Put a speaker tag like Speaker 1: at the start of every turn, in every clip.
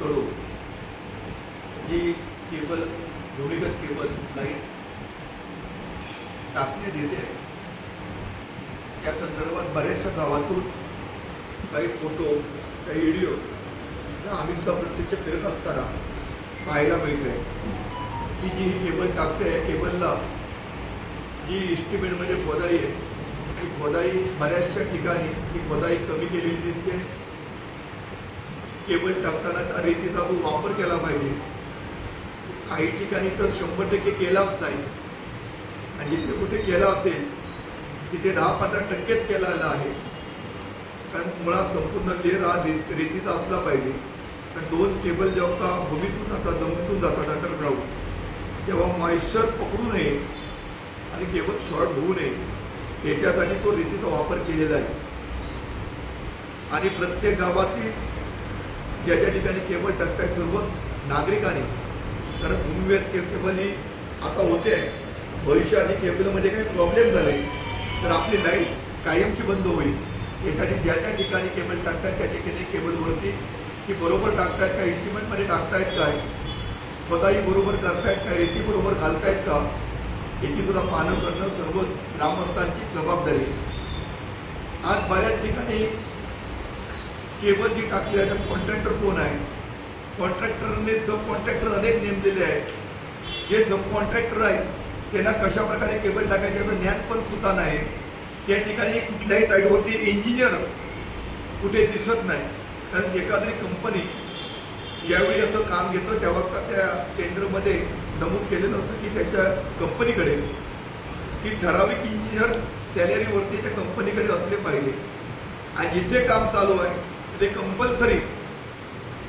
Speaker 1: कडून जी केबल भूमिगत cable line टाकण्यात येते त्या संदर्भात बऱ्याचशा गावातून काही फोटो काही व्हिडिओ आम्ही सुद्धा प्रत्यक्ष फिरत असताना पाहायला मिळते की जी ही केबल टाकते आहे केबलला जी इस्टिमेटमध्ये खोदाई आहे ती खोदाई बऱ्याचशा ठिकाणी ती खोदाई कमी केलेली दिसते। केबल टाकताना त्या रेतीचा जो वापर केला पाहिजे काही ठिकाणी तर 100% केलाच नाही आणि जिथे कुठे केला असेल तिथे 10-15%च केलेला आहे। कारण मुळात संपूर्ण लेअर हा रेतीचा असला पाहिजे। कारण दोन केबल जेव्हा भूमीतून जातात जमिनीतून जातात अंडरग्राऊंड तेव्हा मॉइश्चर पकडू नये आणि केबल शॉर्ट होऊ नये त्याच्यासाठी तो रेतीचा वापर केलेला आहे। आणि प्रत्येक गावातील ज्या ज्या ठिकाणी केबल टाकतात सर्वच नागरिकांनी कारण भूमिगत केबल ही आता होते आहे भविष्यात केबलमध्ये काही प्रॉब्लेम झाले तर आपली लाईट कायमची बंद होईल यासाठी ज्या ज्या ठिकाणी केबल टाकतात त्या ठिकाणी केबलवरती की बरोबर टाकतायत का इस्टिमेटमध्ये टाकतायत काय खोदाई बरोबर करतायत का रेती बरोबर घालतायत का याची सुद्धा पालन करणं सर्वच ग्रामस्थांची जबाबदारी आहे। आज बऱ्याच ठिकाणी केबल जी टाकली आहे तर कॉन्ट्रॅक्टर कोण आहे कॉन्ट्रॅक्टरने सब कॉन्ट्रॅक्टर अनेक नेमलेले आहेत जे सब कॉन्ट्रॅक्टर आहेत त्यांना कशा प्रकारे केबल टाकायचं ज्ञान पण सुद्धा नाही। त्या ठिकाणी कुठल्याही साईडवरती इंजिनियर कुठे दिसत नाही कारण एखादी कंपनी ज्यावेळी असं काम घेतं तेव्हा त्या टेंडरमध्ये नमूद केलेलं होतं की त्याच्या कंपनीकडे की ठराविक इंजिनियर सॅलरीवरती त्या कंपनीकडे असले पाहिजे आणि जिथे काम चालू आहे ते कंपल्सरी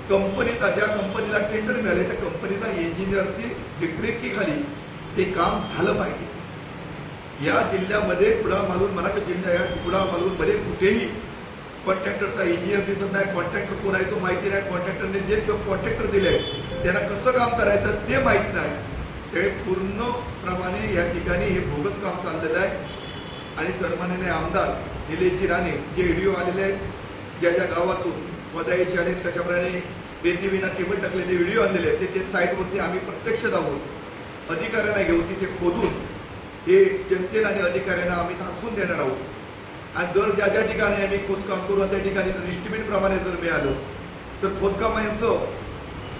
Speaker 1: कंपनीचा ज्या कंपनीला टेंडर मिळाले त्या कंपनीचा इंजिनियरची देखरेखीखाली ते काम झालं पाहिजे। या जिल्ह्यामध्ये कुडामालून मराठा जिल्हा या कुडामालूनमध्ये कुठेही कॉन्ट्रॅक्टरचा इंजिनियर दिसत नाही। कॉन्ट्रॅक्टर कोण आहे तो माहिती नाही। कॉन्ट्रॅक्टरने जे सब कॉन्ट्रॅक्टर दिले त्यांना कसं काम करायचं ते माहीत नाही। ते पूर्णप्रमाणे या ठिकाणी हे बोगस काम चाललेलं आहे आणि सन्माननीय आमदार निलेशजी राणे जे व्हिडिओ आलेले आहेत ज्या ज्या गावातून खोदाईचे आले कशाप्रकारे रेतीविना केबल टाकलेले व्हिडिओ आणलेले आहेत ते साईटवरती आम्ही प्रत्यक्ष जाऊन अधिकाऱ्यांना घेऊन तिथे खोदून हे जनतेला आणि अधिकाऱ्यांना आम्ही दाखवून देणार आहोत। आणि जर ज्या ज्या ठिकाणी आम्ही खोदकाम करू त्या ठिकाणी जर इस्टिमेटप्रमाणे जर मिळालं तर खोदकामाचं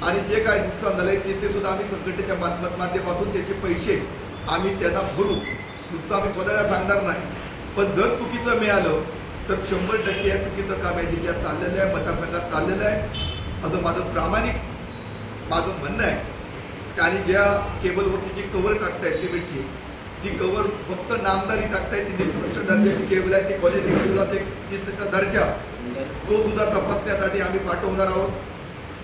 Speaker 1: आणि जे काय नुकसान झालंय तिथे सुद्धा आम्ही संघटनेच्या माध्यमातून त्याचे पैसे आम्ही त्यांना भरू नुसतं आम्ही खोदायला सांगणार नाही। पण जर चुकीचं मिळालं तर 100% या चुकीचं काम या जिल्ह्यात चाललेलं आहे मतदारसंघात चाललेलं आहे असं माझं प्रामाणिक म्हणणं आहे। आणि ज्या केबलवरती जी कव्हर टाकतायत सिमेंटची ती कव्हर फक्त नामदारी टाकतायत ती निकृष्ट दर्जाची केबल आहे ती क्वालिटी केबलला त्याचा दर्जा तो सुद्धा तपासण्यासाठी आम्ही पाठवणार आहोत।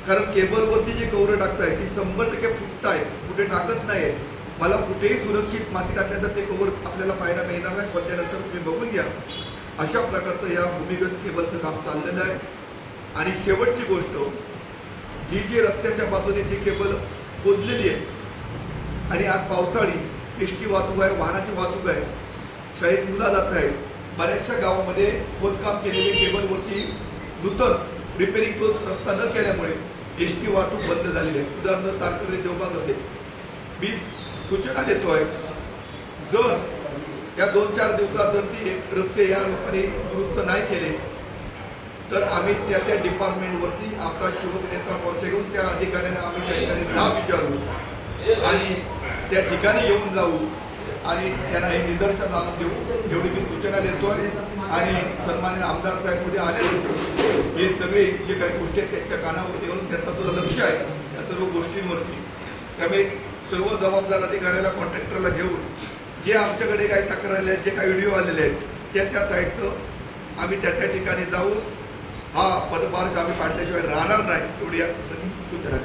Speaker 1: कारण केबलवरती जी कव्हर टाकताय ती 100% फुटताय कुठे टाकत नाही। मला कुठेही सुरक्षित माती टाकल्यानंतर ते कव्हर आपल्याला पाहायला मिळणार नाही खोदल्यानंतर तुम्ही बघून घ्या। अशा प्रकारचं या भूमिगत केबलचं काम चाललेलं आहे। आणि शेवटची गोष्ट जी जी रस्त्याच्या बाजूने जी केबल खोदलेली आहे आणि आज पावसाळी एसटी वाहतूक आहे वाहनाची वाहतूक आहे शाळेत मुलं जात आहेत बऱ्याचशा गावामध्ये खोदकाम केलेले केबलवरती नूतन रिपेरिंग तो रस्ता न केल्यामुळे एसटी वाहतूक बंद झालेली आहे। उदाहरणार्थ तारकर्ली देवबाग असेल मी सूचना देतोय जर या 2-4 दिवसात जर ती रस्ते या लोकांनी दुरुस्त नाही केले तर आम्ही त्या डिपार्टमेंटवरती आपला शिवसेनेचा मोर्चा घेऊन त्या अधिकाऱ्यांना आम्ही त्या ठिकाणी जाब विचारू आणि त्या ठिकाणी येऊन जाऊ आणि त्यांना हे निदर्शन आणून देऊ एवढी मी सूचना देतोय। आणि सन्माननीय आमदार साहेब उद्या आल्यानंतर हे सगळे जे काही गोष्टी आहेत त्याच्या कानावरती येऊन त्यांचं तुला लक्ष आहे या सर्व गोष्टींवरती त्यामुळे सर्व जबाबदार अधिकाऱ्याला कॉन्ट्रॅक्टरला घेऊन जे आमच्याकडे काही तक्रार आले आहेत जे काही व्हिडिओ आलेले आहेत त्या साईडचं आम्ही त्या ठिकाणी जाऊन हा पदभार आम्ही पाडल्याशिवाय राहणार नाही एवढी सूचना